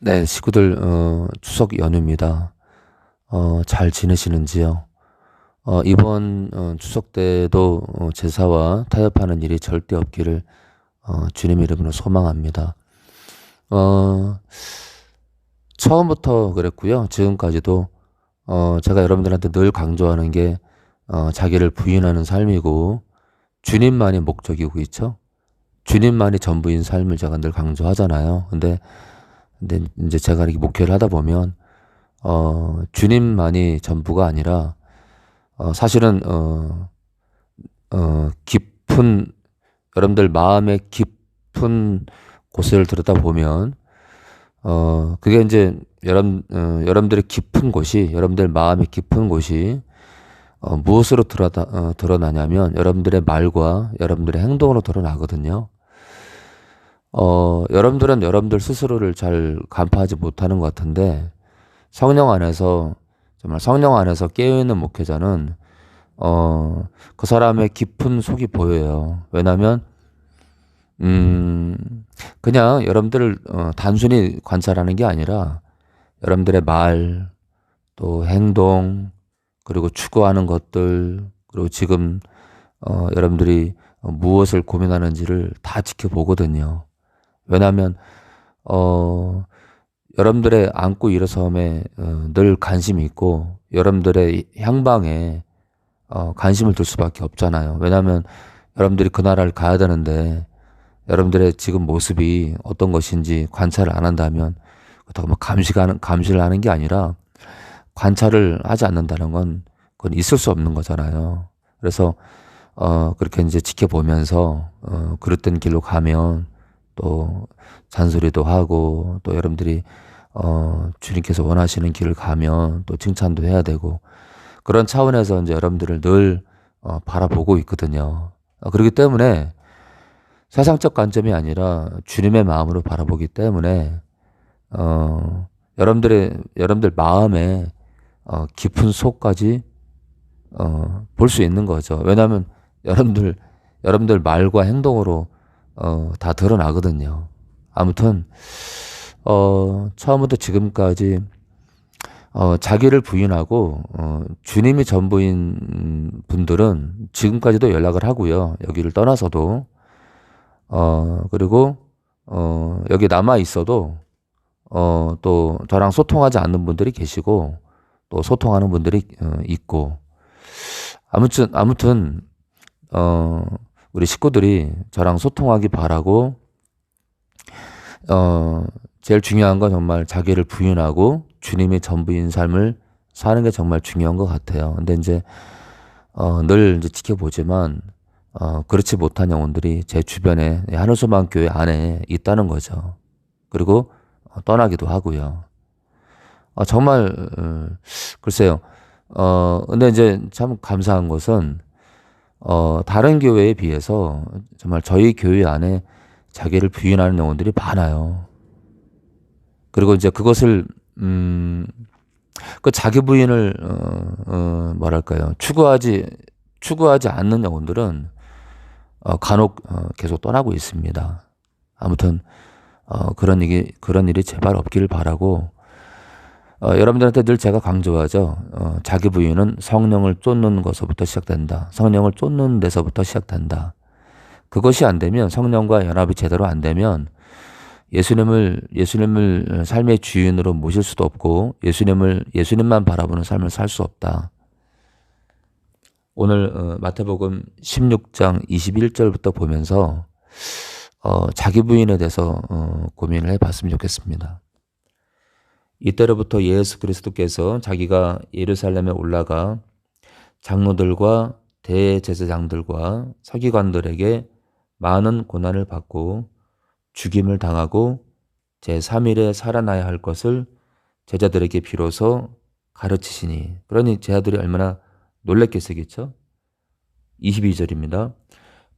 네, 식구들, 추석 연휴입니다. 잘 지내시는지요? 이번 추석 때도 제사와 타협하는 일이 절대 없기를 주님 이름으로 소망합니다. 어, 처음부터 그랬고요. 지금까지도 제가 여러분들한테 늘 강조하는 게 자기를 부인하는 삶이고 주님만이 목적이고 있죠. 주님만이 전부인 삶을 제가 늘 강조하잖아요. 근데 이제 제가 이렇게 목회를 하다 보면 주님만이 전부가 아니라, 사실은, 깊은, 여러분들 마음의 깊은 곳을 들여다보면, 그게 이제, 여러분들의 깊은 곳이, 여러분들 마음의 깊은 곳이, 무엇으로 드러나냐면, 여러분들의 말과 여러분들의 행동으로 드러나거든요. 여러분들은 여러분들 스스로를 잘 간파하지 못하는 것 같은데, 성령 안에서 정말 성령 안에서 깨어있는 목회자는 그 사람의 깊은 속이 보여요. 왜냐하면 음, 그냥 여러분들을 단순히 관찰하는 게 아니라 여러분들의 말, 또 행동, 그리고 추구하는 것들, 그리고 지금 여러분들이 무엇을 고민하는지를 다 지켜보거든요. 왜냐하면 어, 여러분들의 안고 일어섬에 늘 관심이 있고 여러분들의 향방에 관심을 둘 수밖에 없잖아요. 왜냐하면 여러분들이 그 나라를 가야 되는데 여러분들의 지금 모습이 어떤 것인지 관찰을 안 한다면 그렇다고 막 감시를 하는 게 아니라 관찰을 하지 않는다는 건 그건 있을 수 없는 거잖아요. 그래서 그렇게 이제 지켜보면서 그릇된 길로 가면 또 잔소리도 하고 또 여러분들이 주님께서 원하시는 길을 가면 또 칭찬도 해야 되고 그런 차원에서 이제 여러분들을 늘 바라보고 있거든요. 그렇기 때문에 세상적 관점이 아니라 주님의 마음으로 바라보기 때문에 여러분들 마음의 깊은 속까지 볼 수 있는 거죠. 왜냐하면 여러분들 여러분들 말과 행동으로 다 드러나거든요. 아무튼 처음부터 지금까지 자기를 부인하고 주님이 전부인 분들은 지금까지도 연락을 하고요. 여기를 떠나서도 그리고 여기 남아 있어도 또 저랑 소통하지 않는 분들이 계시고 또 소통하는 분들이 있고 아무튼 어 우리 식구들이 저랑 소통하기 바라고 어 제일 중요한 건 정말 자기를 부인하고 주님이 전부인 삶을 사는 게 정말 중요한 것 같아요. 근데 이제 늘 이제 지켜보지만 그렇지 못한 영혼들이 제 주변에 하늘소망 교회 안에 있다는 거죠. 그리고 떠나기도 하고요. 정말 글쎄요. 근데 이제 참 감사한 것은 다른 교회에 비해서 정말 저희 교회 안에 자기를 부인하는 영혼들이 많아요. 그리고 이제 그것을 그 자기 부인을 뭐랄까요 추구하지 않는 영혼들은 간혹 계속 떠나고 있습니다. 아무튼 그런 일이 제발 없기를 바라고 여러분들한테 늘 제가 강조하죠. 자기 부인은 성령을 쫓는 것서부터 시작된다. 성령을 쫓는 데서부터 시작된다. 그것이 안 되면 성령과 연합이 제대로 안 되면 예수님을 삶의 주인으로 모실 수도 없고 예수님만 바라보는 삶을 살 수 없다. 오늘 마태복음 16장 21절부터 보면서 자기 부인에 대해서 고민을 해봤으면 좋겠습니다. 이때로부터 예수 그리스도께서 자기가 예루살렘에 올라가 장로들과 대제사장들과 서기관들에게 많은 고난을 받고 죽임을 당하고 제3일에 살아나야 할 것을 제자들에게 비로소 가르치시니. 그러니 제자들이 얼마나 놀랬겠어겠죠? 22절입니다.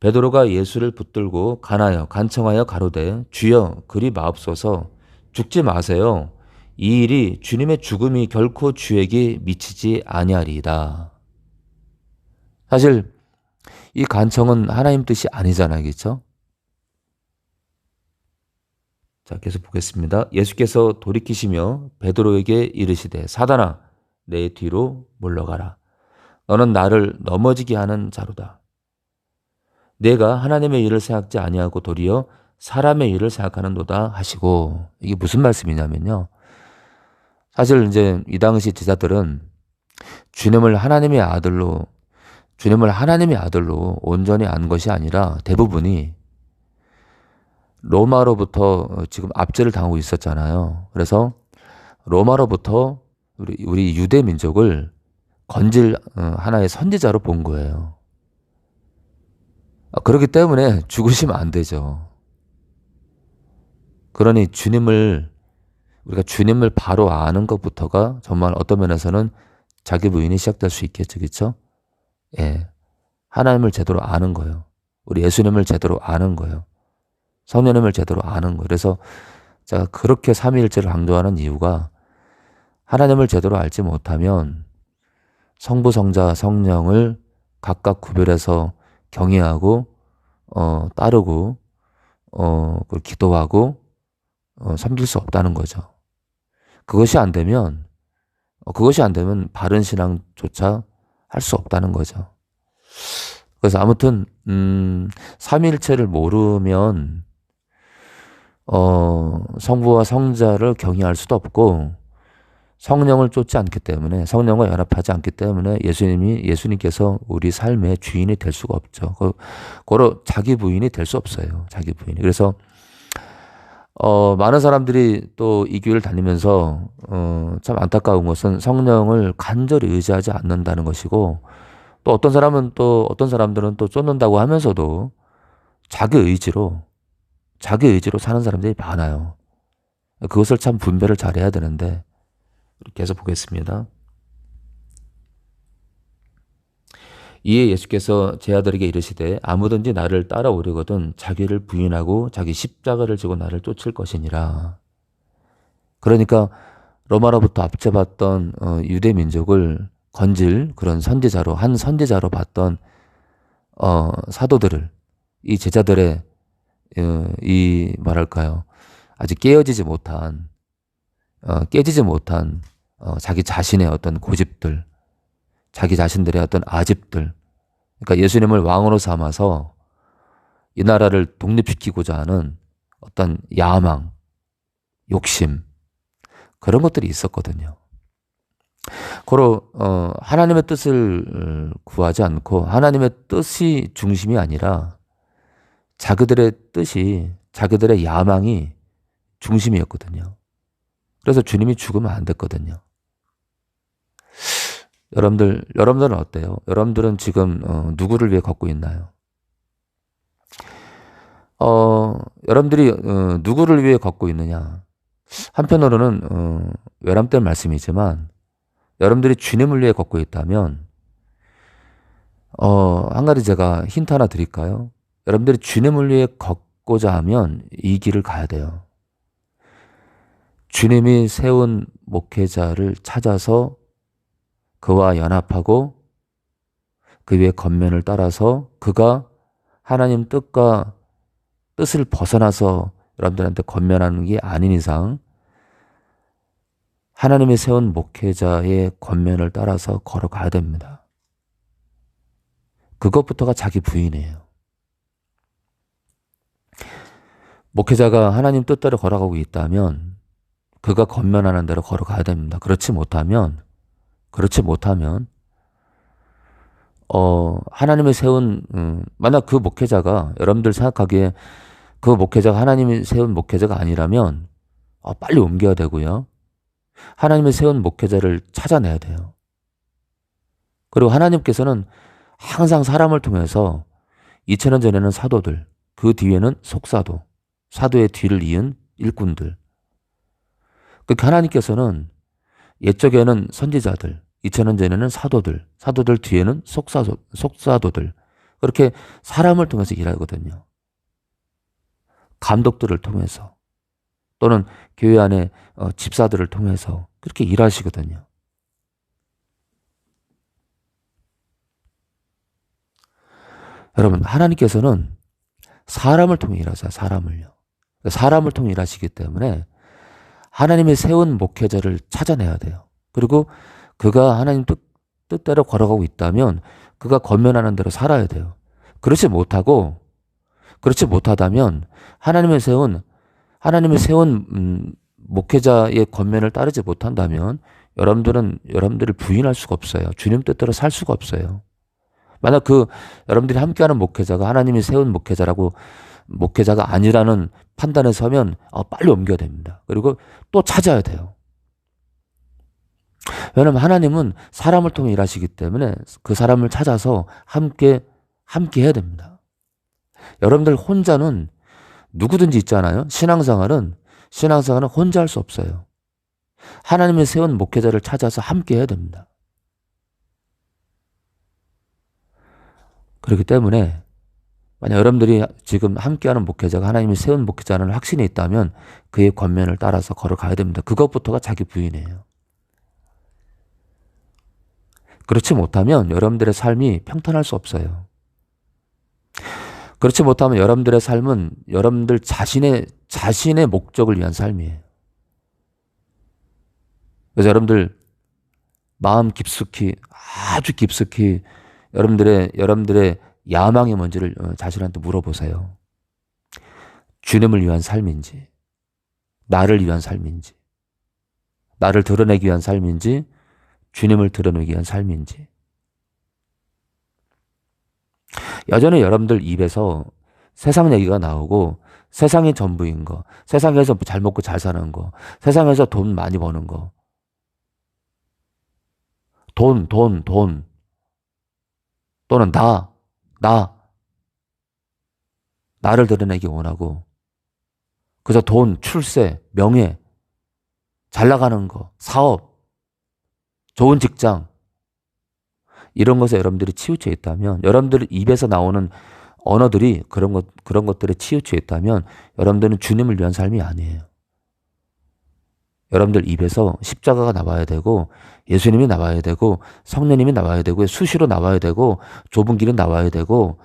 베드로가 예수를 붙들고 간청하여 가로되 주여 그리 마옵소서 죽지 마세요. 이 일이 주님의 죽음이 결코 주에게 미치지 아니하리이다. 사실 이 간청은 하나님 뜻이 아니잖아요. 그렇죠? 자, 계속 보겠습니다. 예수께서 돌이키시며 베드로에게 이르시되 사단아 내 뒤로 물러가라. 너는 나를 넘어지게 하는 자로다. 내가 하나님의 일을 생각지 아니하고 도리어 사람의 일을 생각하는도다 하시고, 이게 무슨 말씀이냐면요. 사실 이제 이 당시 제자들은 주님을 하나님의 아들로 온전히 안 것이 아니라 대부분이 로마로부터 지금 압제를 당하고 있었잖아요. 그래서 로마로부터 우리 유대 민족을 건질 하나의 선지자로 본 거예요. 그렇기 때문에 죽으시면 안 되죠. 그러니 우리가 주님을 바로 아는 것부터가 정말 어떤 면에서는 자기 부인이 시작될 수 있겠죠. 그렇죠? 예. 하나님을 제대로 아는 거예요. 우리 예수님을 제대로 아는 거예요. 성령님을 제대로 아는 거예요. 그래서 제가 그렇게 삼위일체를 강조하는 이유가, 하나님을 제대로 알지 못하면 성부, 성자, 성령을 각각 구별해서 경외하고 따르고 그걸 기도하고 섬길 수 없다는 거죠. 그것이 안 되면 바른 신앙조차 할 수 없다는 거죠. 그래서 아무튼 삼위일체를 모르면 성부와 성자를 경외할 수도 없고, 성령을 쫓지 않기 때문에, 성령과 연합하지 않기 때문에 예수님께서 우리 삶의 주인이 될 수가 없죠. 고로 자기 부인이 될 수 없어요. 자기 부인이. 그래서 많은 사람들이 또 이 교회를 다니면서 참 안타까운 것은 성령을 간절히 의지하지 않는다는 것이고, 또 어떤 사람들은 또 쫓는다고 하면서도 자기 의지로 사는 사람들이 많아요. 그것을 참 분별을 잘해야 되는데, 계속 보겠습니다. 이에 예수께서 제 아들에게 이르시되 아무든지 나를 따라오려거든 자기를 부인하고 자기 십자가를 지고 나를 쫓을 것이니라. 그러니까 로마로부터 압제받던 유대 민족을 건질 그런 한 선지자로 봤던 사도들을, 이 제자들의 이 뭐랄까요, 아직 깨지지 못한 자기 자신의 어떤 고집들, 자기 자신들의 어떤 아집들, 그러니까 예수님을 왕으로 삼아서 이 나라를 독립시키고자 하는 어떤 야망, 욕심, 그런 것들이 있었거든요. 고로 하나님의 뜻을 구하지 않고 하나님의 뜻이 중심이 아니라 자기들의 뜻이, 자기들의 야망이 중심이었거든요. 그래서 주님이 죽으면 안 됐거든요. 여러분들은 어때요? 여러분들은 지금 누구를 위해 걷고 있나요? 여러분들이 누구를 위해 걷고 있느냐? 한편으로는 외람된 말씀이지만, 여러분들이 주님을 위해 걷고 있다면 한 가지 제가 힌트 하나 드릴까요? 여러분들이 주님을 위해 걷고자 하면 이 길을 가야 돼요. 주님이 세운 목회자를 찾아서 그와 연합하고 그 위에 겉면을 따라서 그가 하나님 뜻을 벗어나서 여러분들한테 겉면하는 게 아닌 이상 하나님이 세운 목회자의 겉면을 따라서 걸어가야 됩니다. 그것부터가 자기 부인이에요. 목회자가 하나님 뜻대로 걸어가고 있다면 그가 겉면하는 대로 걸어가야 됩니다. 그렇지 못하면 하나님이 세운 만약 그 목회자가, 여러분들 생각하기에 그 목회자가 하나님이 세운 목회자가 아니라면 빨리 옮겨야 되고요. 하나님이 세운 목회자를 찾아내야 돼요. 그리고 하나님께서는 항상 사람을 통해서 2000년 전에는 사도들, 그 뒤에는 속사도, 사도의 뒤를 이은 일꾼들, 그러니까 하나님께서는 옛적에는 선지자들, 2000년 전에는 사도들, 사도들 뒤에는 속사도들, 그렇게 사람을 통해서 일하거든요. 감독들을 통해서, 또는 교회 안에 집사들을 통해서 그렇게 일하시거든요. 여러분, 하나님께서는 사람을 통해 일하세요. 사람을요. 사람을 통해 일하시기 때문에 하나님이 세운 목회자를 찾아내야 돼요. 그리고 그가 하나님 뜻대로 걸어가고 있다면 그가 권면하는 대로 살아야 돼요. 그렇지 못하다면 하나님이 세운 목회자의 권면을 따르지 못한다면 여러분들을 부인할 수가 없어요. 주님 뜻대로 살 수가 없어요. 만약 여러분들이 함께하는 목회자가 하나님이 세운 목회자가 아니라는 판단에 서면 빨리 옮겨야 됩니다. 그리고 또 찾아야 돼요. 왜냐하면 하나님은 사람을 통해 일하시기 때문에 그 사람을 찾아서 함께 해야 됩니다. 여러분들 혼자는 누구든지 있잖아요. 신앙생활은 혼자 할 수 없어요. 하나님이 세운 목회자를 찾아서 함께 해야 됩니다. 그렇기 때문에 만약 여러분들이 지금 함께하는 목회자가 하나님이 세운 목회자라는 확신이 있다면 그의 권면을 따라서 걸어가야 됩니다. 그것부터가 자기 부인이에요. 그렇지 못하면 여러분들의 삶이 평탄할 수 없어요. 그렇지 못하면 여러분들의 삶은 여러분들 자신의 목적을 위한 삶이에요. 그래서 여러분들 마음 깊숙이, 아주 깊숙이 여러분들의 야망이 뭔지를 자신한테 물어보세요. 주님을 위한 삶인지, 나를 위한 삶인지, 나를 드러내기 위한 삶인지, 주님을 드러내기 위한 삶인지. 여전히 여러분들 입에서 세상 얘기가 나오고 세상이 전부인 거, 세상에서 잘 먹고 잘 사는 거, 세상에서 돈 많이 버는 거, 돈 또는 나를 드러내기 원하고 그저 돈, 출세, 명예, 잘 나가는 거, 사업, 좋은 직장 이런 것에 여러분들이 치우쳐 있다면 여러분들 입에서 나오는 언어들이 그런 것들에 치우쳐 있다면 여러분들은 주님을 위한 삶이 아니에요. 여러분들 입에서 십자가가 나와야 되고 예수님이 나와야 되고 성령님이 나와야 되고 수시로 나와야 되고 좁은 길은 나와야 되고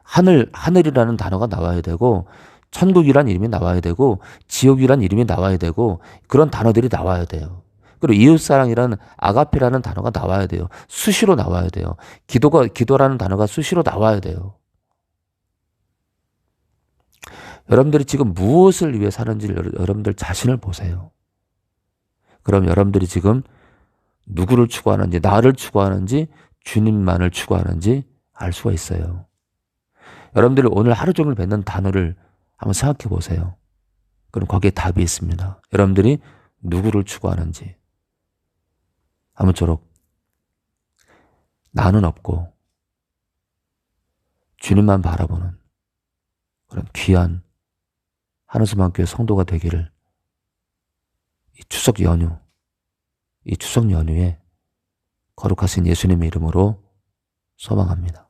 하늘이라는 단어가 나와야 되고 천국이란 이름이 나와야 되고 지옥이란 이름이 나와야 되고 그런 단어들이 나와야 돼요. 그리고 이웃사랑이라는 아가페라는 단어가 나와야 돼요. 수시로 나와야 돼요. 기도라는 단어가 수시로 나와야 돼요. 여러분들이 지금 무엇을 위해 사는지 여러분들 자신을 보세요. 그럼 여러분들이 지금 누구를 추구하는지, 나를 추구하는지, 주님만을 추구하는지 알 수가 있어요. 여러분들이 오늘 하루 종일 뱉는 단어를 한번 생각해 보세요. 그럼 거기에 답이 있습니다. 여러분들이 누구를 추구하는지. 아무쪼록 나는 없고 주님만 바라보는 그런 귀한 한우수만교회 성도가 되기를 이 추석 연휴에 거룩하신 예수님의 이름으로 소망합니다.